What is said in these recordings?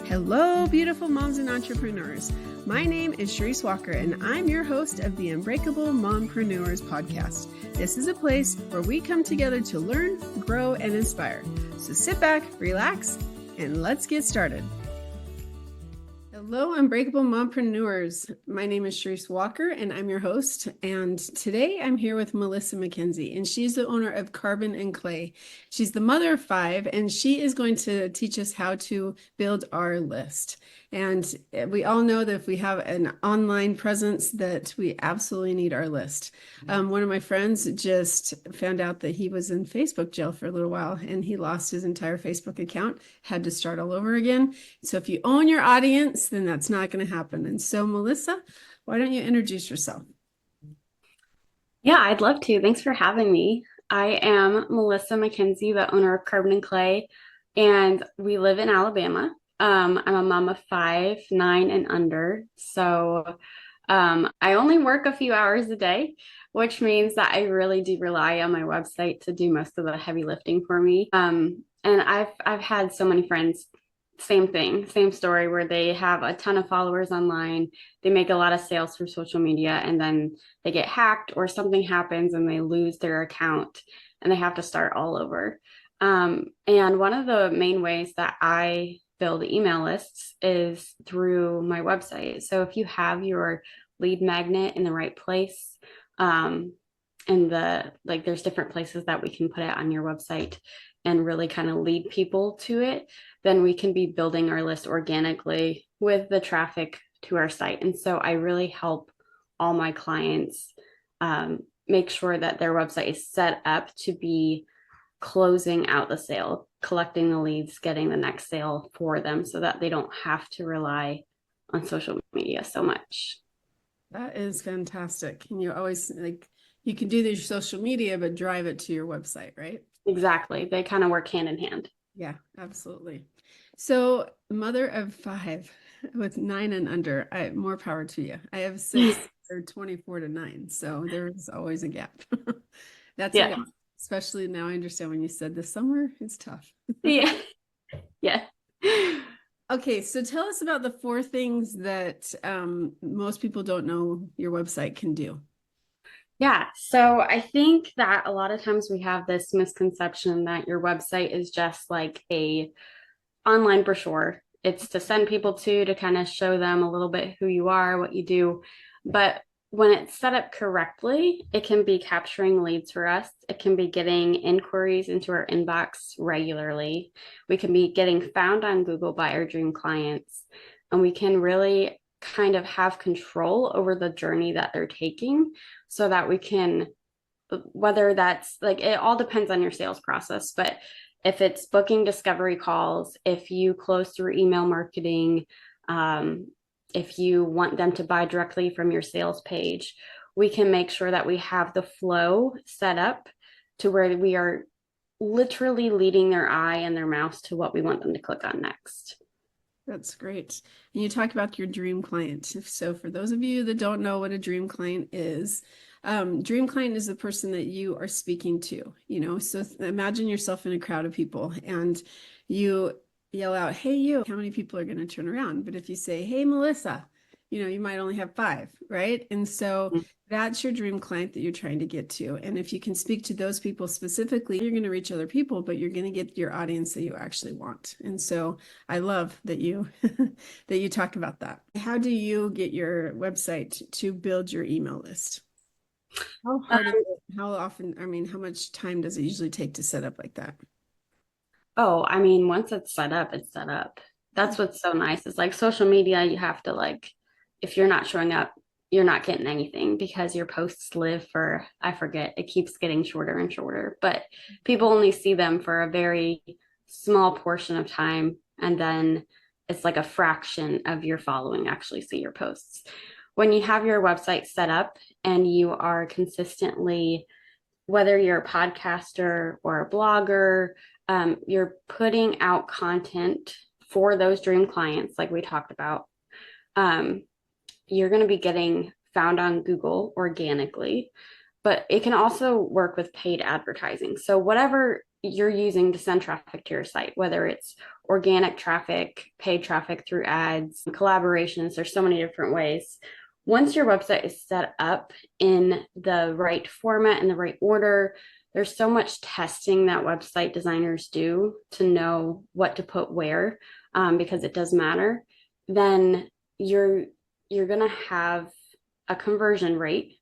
Hello, beautiful moms and entrepreneurs. My name is Charisse Walker, and I'm your host of the Unbreakable Mompreneurs podcast. This is a place where we come together to learn, grow, and inspire. So sit back, relax, and let's get started. Hello, Unbreakable Mompreneurs. My name is Charisse Walker, and I'm your host. And today I'm here with Melissa Mckenzie, and she's the owner of Carbon and Clay. She's the mother of 5, and she is going to teach us how to build our list. And we all know that if we have an online presence, that we absolutely need our list. One of my friends just found out that he was in Facebook jail for a little while, and he lost his entire Facebook account, had to start all over again. So if you own your audience, then that's not going to happen. And so, Melissa, why don't you introduce yourself? Yeah, I'd love to. Thanks for having me. I am Melissa Mckenzie, the owner of Carbon and Clay, and we live in Alabama. I'm a mom of 5, 9, and under. So I only work a few hours a day, which means that I really do rely on my website to do most of the heavy lifting for me. And I've had so many friends, same thing, same story, where they have a ton of followers online. They make a lot of sales through social media, and then they get hacked or something happens and they lose their account and they have to start all over. And one of the main ways that I build email lists is through my website. So if you have your lead magnet in the right place, and there's different places that we can put it on your website and really kind of lead people to it, then we can be building our list organically with the traffic to our site. And so I really help all my clients make sure that their website is set up to be closing out the sale, collecting the leads, getting the next sale for them so that they don't have to rely on social media so much. That is fantastic. And you always you can do your social media, but drive it to your website, right? Exactly. They kind of work hand in hand. Yeah, absolutely. So, mother of 5 with 9 and under, more power to you. I have 6 or 24 to 9, so there's always a gap. That's a lot. Especially now I understand when you said this summer, it's tough. Yeah. Yeah. Okay, so tell us about the 4 things that most people don't know your website can do. Yeah. So I think that a lot of times we have this misconception that your website is just like a online brochure. It's to send people to kind of show them a little bit who you are, what you do. But when it's set up correctly, it can be capturing leads for us. It can be getting inquiries into our inbox regularly. We can be getting found on Google by our dream clients. And we can really kind of have control over the journey that they're taking so that we can, whether that's it all depends on your sales process, but if it's booking discovery calls, if you close through email marketing, if you want them to buy directly from your sales page, we can make sure that we have the flow set up to where we are literally leading their eye and their mouse to what we want them to click on next. That's great. And you talk about your dream client. So for those of you that don't know what a dream client is, dream client is the person that you are speaking to, so imagine yourself in a crowd of people and you yell out, "Hey, you," how many people are going to turn around? But if you say, "Hey, Melissa," you might only have 5, right? And so that's your dream client that you're trying to get to. And if you can speak to those people specifically, you're going to reach other people, but you're going to get your audience that you actually want. And so I love that you that you talk about that. How do you get your website to build your email list? How hard is it? How often, how much time does it usually take to set up like that? Oh, I mean, once it's set up, it's set up. That's what's so nice. It's like social media, you have to if you're not showing up, you're not getting anything because your posts live for, I forget, it keeps getting shorter and shorter, but people only see them for a very small portion of time. And then it's like a fraction of your following actually see your posts. When you have your website set up and you are consistently, whether you're a podcaster or a blogger, you're putting out content for those dream clients, like we talked about, you're going to be getting found on Google organically, but it can also work with paid advertising. So whatever you're using to send traffic to your site, whether it's organic traffic, paid traffic through ads, collaborations, there's so many different ways. Once your website is set up in the right format and the right order, there's so much testing that website designers do to know what to put where, because it does matter. Then you're going to have a conversion rate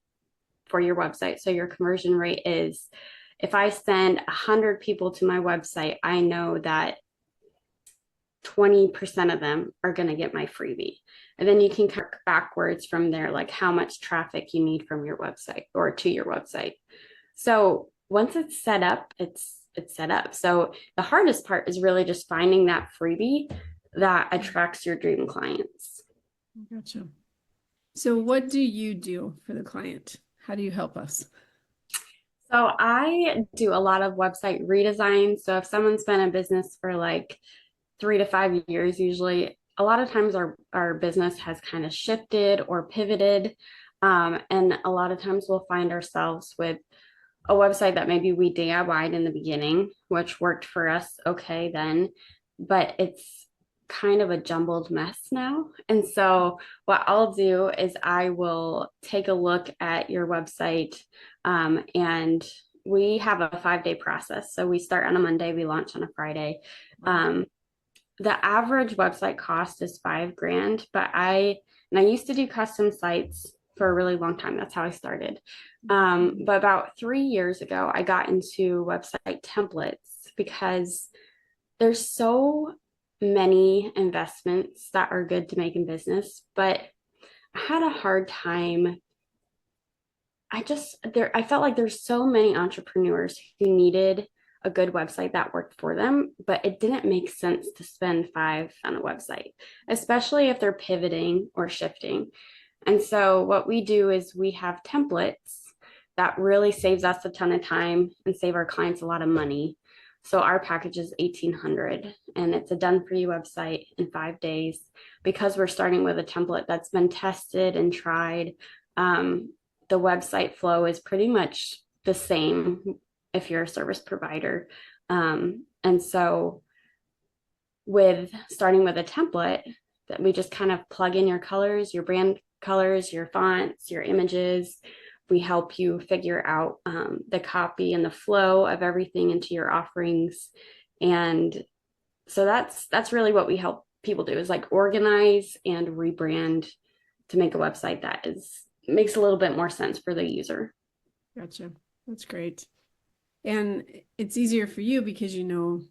for your website. So your conversion rate is, if I send 100 people to my website, I know that 20% of them are going to get my freebie. And then you can work backwards from there, like how much traffic you need from your website or to your website. So once it's set up, it's set up. So the hardest part is really just finding that freebie that attracts your dream clients. Gotcha. So what do you do for the client? How do you help us? So I do a lot of website redesign. So if someone's been in business for like 3 to 5 years, usually a lot of times our business has kind of shifted or pivoted. And a lot of times we'll find ourselves with a website that maybe we DIY'd in the beginning, which worked for us okay then, but it's kind of a jumbled mess now. And so what I'll do is I will take a look at your website, and we have a 5-day process. So we start on a Monday, we launch on a Friday. The average website cost is $5,000, but I used to do custom sites for a really long time. That's how I started. But about 3 years ago, I got into website templates because there's so many investments that are good to make in business, but I had a hard time. I felt like there's so many entrepreneurs who needed a good website that worked for them, but it didn't make sense to spend $5,000 on a website, especially if they're pivoting or shifting. And so what we do is we have templates that really saves us a ton of time and save our clients a lot of money. So our package is $1,800, and it's a done for you website in 5 days because we're starting with a template that's been tested and tried. The website flow is pretty much the same if you're a service provider. And so with starting with a template, that we just kind of plug in your colors, your brand colors, your fonts, your images. We help you figure out the copy and the flow of everything into your offerings. And so that's really what we help people do, is like organize and rebrand to make a website that makes a little bit more sense for the user. Gotcha. That's great. And it's easier for you because you know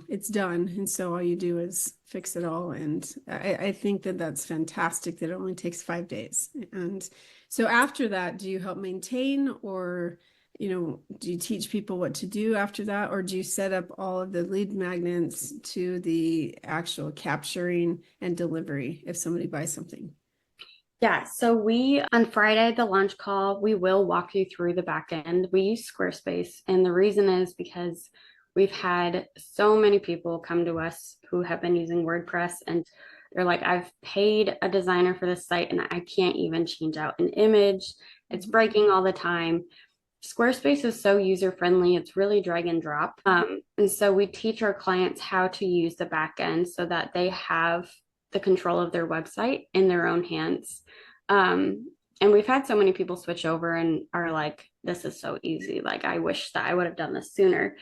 it's done, and so all you do is fix it all. And I think that that's fantastic that it only takes 5 days. And so after that, do you help maintain, or do you teach people what to do after that, or do you set up all of the lead magnets to the actual capturing and delivery if somebody buys something? Yeah, so on Friday, the launch call, we will walk you through the back end. We use Squarespace, and the reason is because we've had so many people come to us who have been using WordPress, and they're like, I've paid a designer for this site and I can't even change out an image. It's breaking all the time. Squarespace is so user-friendly. It's really drag and drop. And so we teach our clients how to use the back end so that they have the control of their website in their own hands. And we've had so many people switch over and are like, this is so easy. Like, I wish that I would have done this sooner.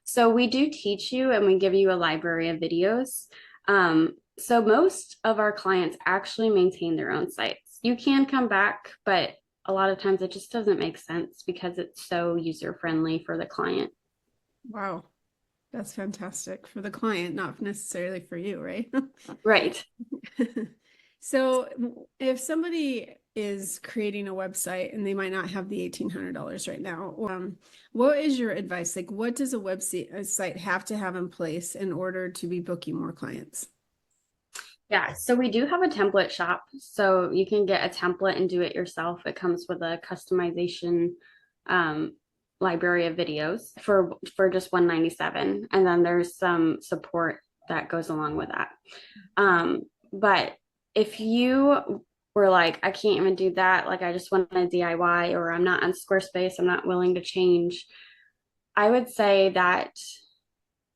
So we do teach you, and we give you a library of videos. So most of our clients actually maintain their own sites. You can come back, but a lot of times it just doesn't make sense because it's so user-friendly for the client. Wow. That's fantastic for the client, not necessarily for you, right? Right. So if somebody is creating a website and they might not have the $1,800 right now, what is your advice? Like, what does a website have to have in place in order to be booking more clients? Yeah, so we do have a template shop. So you can get a template and do it yourself. It comes with a customization library of videos for just $197, and then there's some support that goes along with that. But if you we're like, I can't even do that. Like, I just want a DIY, or I'm not on Squarespace. I'm not willing to change. I would say that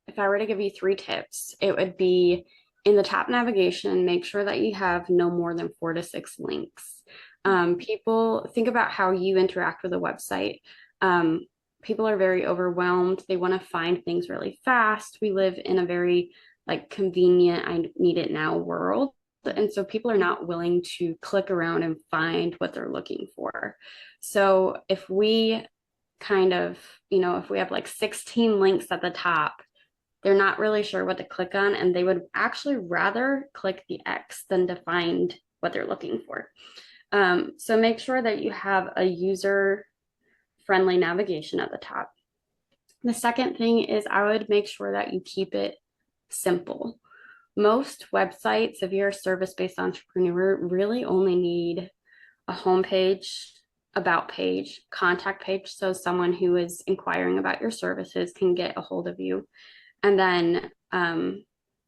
if I were to give you three tips, it would be in the top navigation, make sure that you have no more than 4 to 6 links. People think about how you interact with a website. Um, People are very overwhelmed. They want to find things really fast. We live in a very like convenient, I need it now world. And so people are not willing to click around and find what they're looking for. So if we kind of, if we have like 16 links at the top, they're not really sure what to click on, and they would actually rather click the X than to find what they're looking for. So make sure that you have a user friendly navigation at the top. The second thing is I would make sure that you keep it simple. Most websites, if you're a service-based entrepreneur, really only need a homepage, about page, contact page, so someone who is inquiring about your services can get a hold of you. And then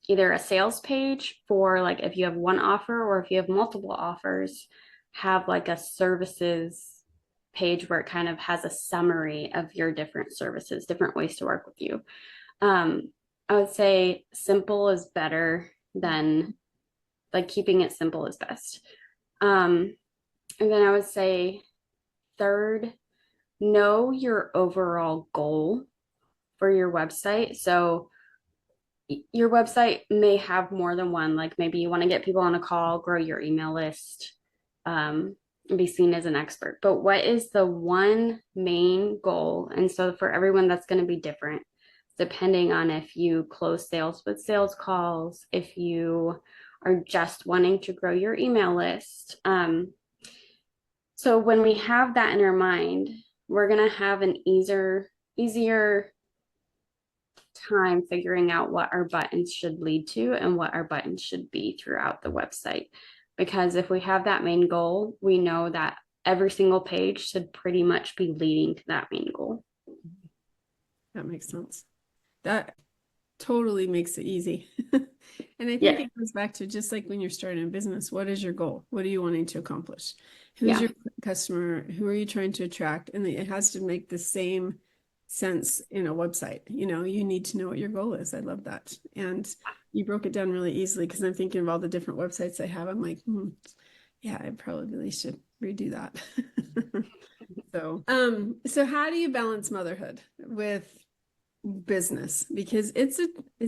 either a sales page for like if you have one offer, or if you have multiple offers, have like a services page where it kind of has a summary of your different services, different ways to work with you. I would say simple is better than like keeping it simple is best. And then I would say third, know your overall goal for your website. So your website may have more than one, like maybe you want to get people on a call, grow your email list, and be seen as an expert. But what is the one main goal? And so for everyone, that's going to be different depending on if you close sales with sales calls, if you are just wanting to grow your email list. So when we have that in our mind, we're going to have an easier time figuring out what our buttons should lead to and what our buttons should be throughout the website. Because if we have that main goal, we know that every single page should pretty much be leading to that main goal. That makes sense. That totally makes it easy. And I think Yeah. it goes back to just like when you're starting a business, what is your goal? What are you wanting to accomplish? Who's Yeah. your customer? Who are you trying to attract? And it has to make the same sense in a website. You need to know what your goal is. I love that. And you broke it down really easily, because I'm thinking of all the different websites I have. I'm like, yeah, I probably should redo that. So how do you balance motherhood with business? Because it's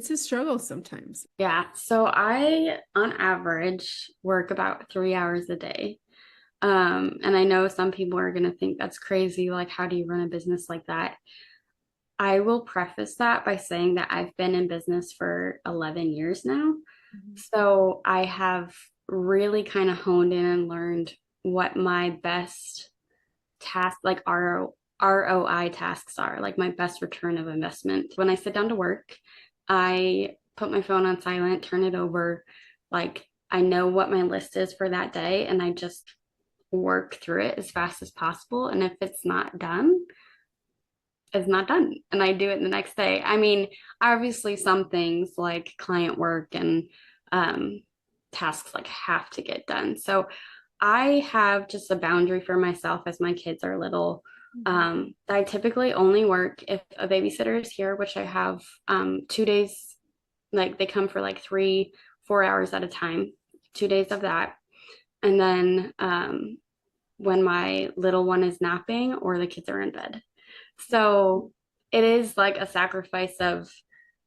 a struggle sometimes. Yeah. So I, on average, work about 3 hours a day. And I know some people are going to think that's crazy. Like, how do you run a business like that? I will preface that by saying that I've been in business for 11 years now. So I have really kind of honed in and learned what my best task, like ROI tasks are, like my best return of investment. When I sit down to work, I put my phone on silent, turn it over. Like I know what my list is for that day, and I just work through it as fast as possible. And if it's not done, it's not done. And I do it the next day. I mean, obviously, some things like client work and um, tasks like have to get done. So I have just a boundary for myself as my kids are little. I typically only work if a babysitter is here, which I have 2 days, like they come for like 3, 4 hours at a time, 2 days of that. And then when my little one is napping or the kids are in bed. So it is like a sacrifice of,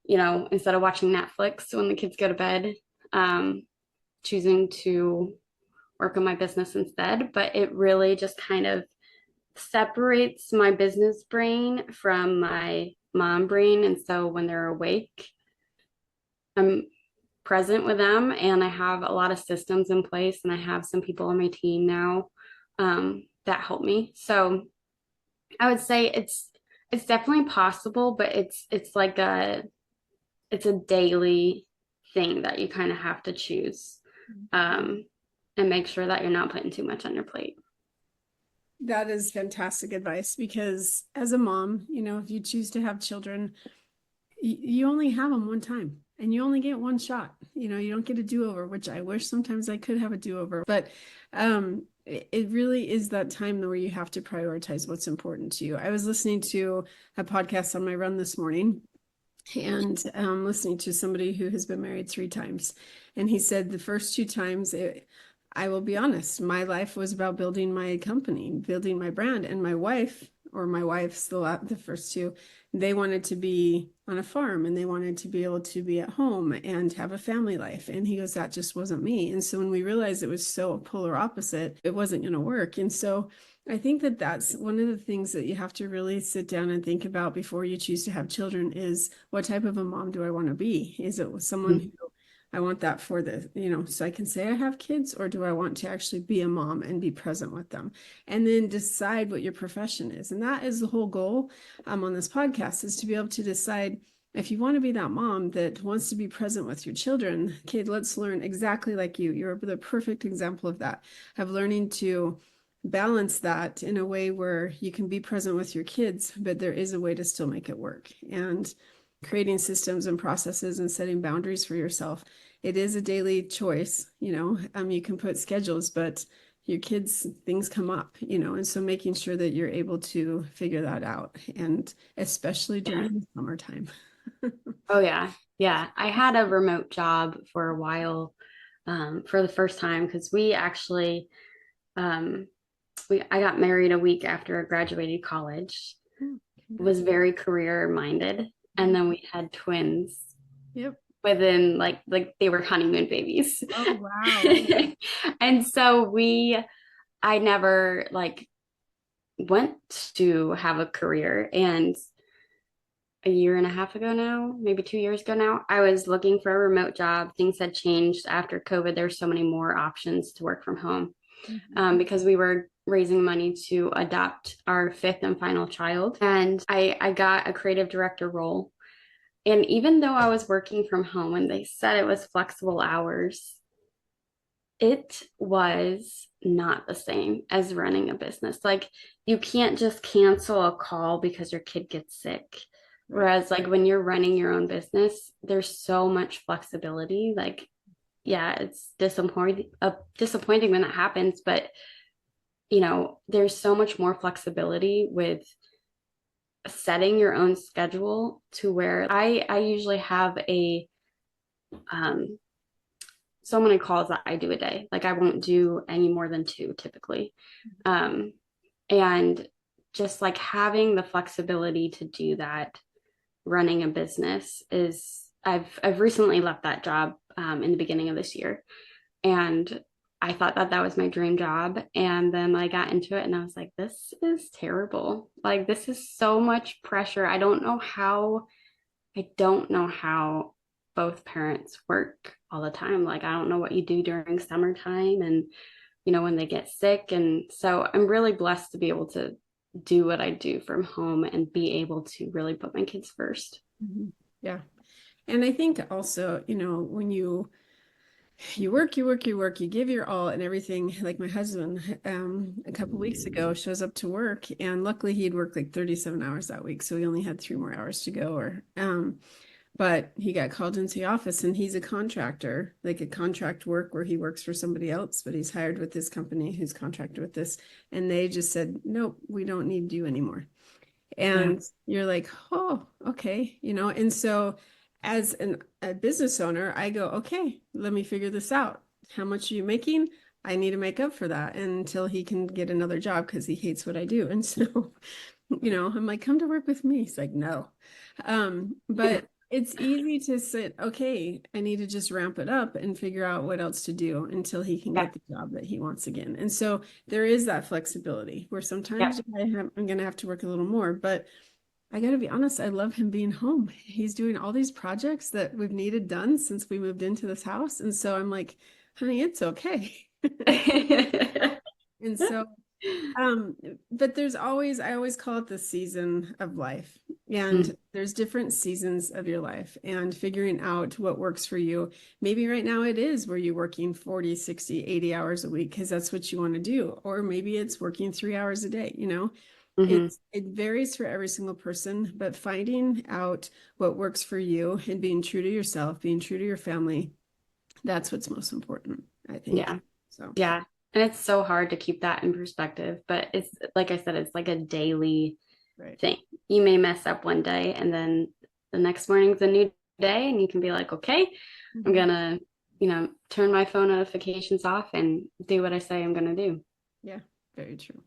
instead of watching Netflix when the kids go to bed, choosing to work on my business instead. But it really just kind of separates my business brain from my mom brain. And so when they're awake, I'm present with them, and I have a lot of systems in place, and I have some people on my team now that help me. So I would say it's definitely possible, but it's like it's a daily thing that you kind of have to choose and make sure that you're not putting too much on your plate. That is fantastic advice, because as a mom, if you choose to have children, you only have them one time and you only get one shot. You know, you don't get a do-over, which I wish sometimes I could have a do-over, but it really is that time where you have to prioritize what's important to you. I was listening to a podcast on my run this morning, and listening to somebody who has been married 3 times. And he said the first 2 times, I will be honest, my life was about building my company, building my brand. And my wife, or my wife's the first 2, they wanted to be on a farm and they wanted to be able to be at home and have a family life. And he goes, that just wasn't me. And so when we realized it was so polar opposite, it wasn't going to work. And so I think that that's one of the things that you have to really sit down and think about before you choose to have children is, what type of a mom do I want to be? Is it someone who I want that for the, so I can say I have kids, or do I want to actually be a mom and be present with them? And then decide what your profession is. And that is the whole goal on this podcast, is to be able to decide, if you want to be that mom that wants to be present with your children, kid, let's learn exactly like you. You're the perfect example of that, of learning to balance that in a way where you can be present with your kids, but there is a way to still make it work. And creating systems and processes and setting boundaries for yourself. It is a daily choice, you can put schedules, but your kids, things come up, and so making sure that you're able to figure that out, and especially during the summertime. Oh yeah. Yeah. I had a remote job for a while, for the first time, because we actually I got married a week after I graduated college, Oh, was very career minded, and then we had twins yep. within like they were honeymoon babies. Oh, wow. And so I never went to have a career. And a year and a half ago now, maybe 2 years ago now, I was looking for a remote job. Things had changed after COVID. There's so many more options to work from home, because we were raising money to adopt our 5th and final child. And I got a creative director role. And even though I was working from home and they said it was flexible hours, it was not the same as running a business. Like, you can't just cancel a call because your kid gets sick. Whereas like when you're running your own business, there's so much flexibility. Like, yeah, it's disappointing when that happens, but there's so much more flexibility with setting your own schedule, to where I usually have so many calls that I do a day. Like, I won't do any more than 2 typically. And just like having the flexibility to do that, running a business is, I've recently left that job in the beginning of this year, and I thought that was my dream job. And then I got into it and I was like, this is terrible. Like, this is so much pressure. I don't know how both parents work all the time. Like, I don't know what you do during summertime and, when they get sick. And so I'm really blessed to be able to do what I do from home and be able to really put my kids first. Yeah. And I think also, when you work, you give your all and everything. Like my husband, a couple weeks ago, shows up to work, and luckily he'd worked like 37 hours that week, so he only had 3 more hours to go. But he got called into the office, and he's a contractor, like a contract work where he works for somebody else, but he's hired with this company who's contracted with this, and they just said, nope, we don't need you anymore. And you're like, oh, okay, and so as a business owner, I go, okay, let me figure this out. How much are you making? I need to make up for that until he can get another job, because he hates what I do. And so, I'm like, come to work with me. He's like, no. But it's easy to sit, okay, I need to just ramp it up and figure out what else to do until he can get the job that he wants again. And so there is that flexibility where sometimes I'm going to have to work a little more, but I got to be honest, I love him being home. He's doing all these projects that we've needed done since we moved into this house. And so I'm like, honey, it's okay. And so, but there's always, I always call it the season of life. And there's different seasons of your life, and figuring out what works for you. Maybe right now it is where you're working 40, 60, 80 hours a week because that's what you want to do. Or maybe it's working 3 hours a day, It varies for every single person, but finding out what works for you and being true to yourself, being true to your family, That's what's most important, I think. Yeah. So Yeah. And it's so hard to keep that in perspective, but it's like I said, it's like a daily right. thing. You may mess up one day and then the next morning's a new day and you can be like, okay, I'm gonna, turn my phone notifications off and do what I say I'm gonna do. Yeah, very true.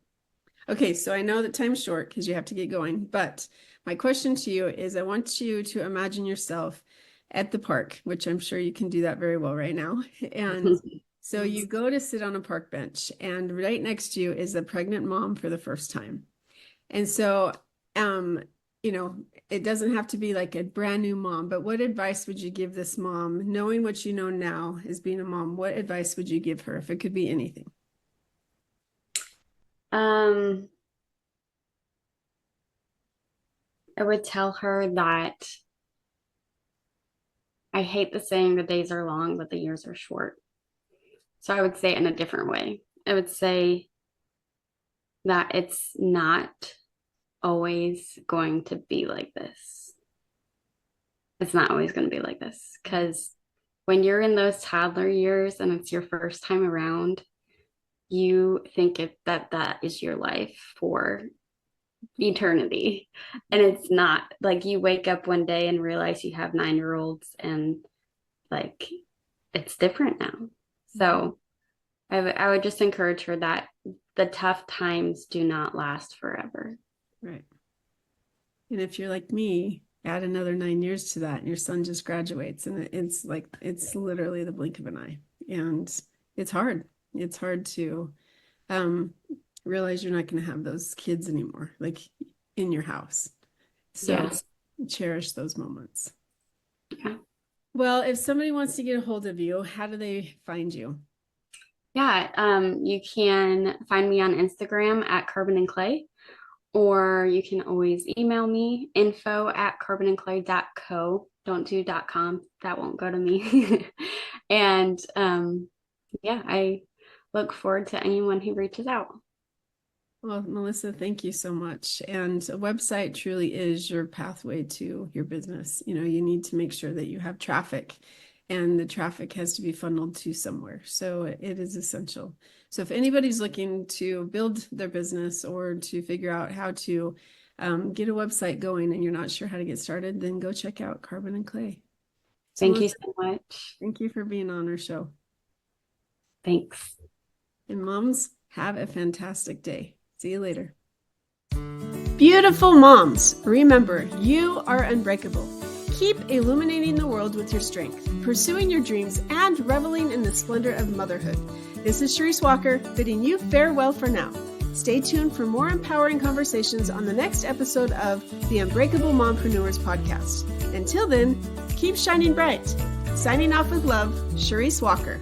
Okay, so I know that time's short because you have to get going, but my question to you is I want you to imagine yourself at the park, which I'm sure you can do that very well right now. And so you go to sit on a park bench, and right next to you is a pregnant mom for the first time. And so, it doesn't have to be like a brand new mom, but what advice would you give this mom, knowing what you know now as being a mom? What advice would you give her if it could be anything? I would tell her that I hate the saying the days are long, but the years are short. So I would say it in a different way. I would say that it's not always going to be like this. It's not always going to be like this because when you're in those toddler years and it's your first time around, you think that is your life for eternity. And it's not. Like you wake up one day and realize you have 9-year-olds and like it's different now. So I would just encourage her that the tough times do not last forever. Right. And if you're like me, add another 9 years to that and your son just graduates, and it's literally the blink of an eye. And it's hard. It's hard to realize you're not going to have those kids anymore, like in your house. So cherish those moments. Yeah. Well, if somebody wants to get a hold of you, how do they find you? Yeah, you can find me on Instagram at Carbon and Clay, or you can always email me info@carbonandclay.co. Don't do .com. That won't go to me. And I look forward to anyone who reaches out. Well, Melissa, thank you so much. And a website truly is your pathway to your business. You need to make sure that you have traffic, and the traffic has to be funneled to somewhere. So it is essential. So if anybody's looking to build their business or to figure out how to get a website going and you're not sure how to get started, then go check out Carbon and Clay. So Thank you so much. Thank you for being on our show. Thanks. And moms, have a fantastic day. See you later. Beautiful moms, remember, you are unbreakable. Keep illuminating the world with your strength, pursuing your dreams, and reveling in the splendor of motherhood. This is Charisse Walker, bidding you farewell for now. Stay tuned for more empowering conversations on the next episode of the Unbreakable Mompreneurs podcast. Until then, keep shining bright. Signing off with love, Charisse Walker.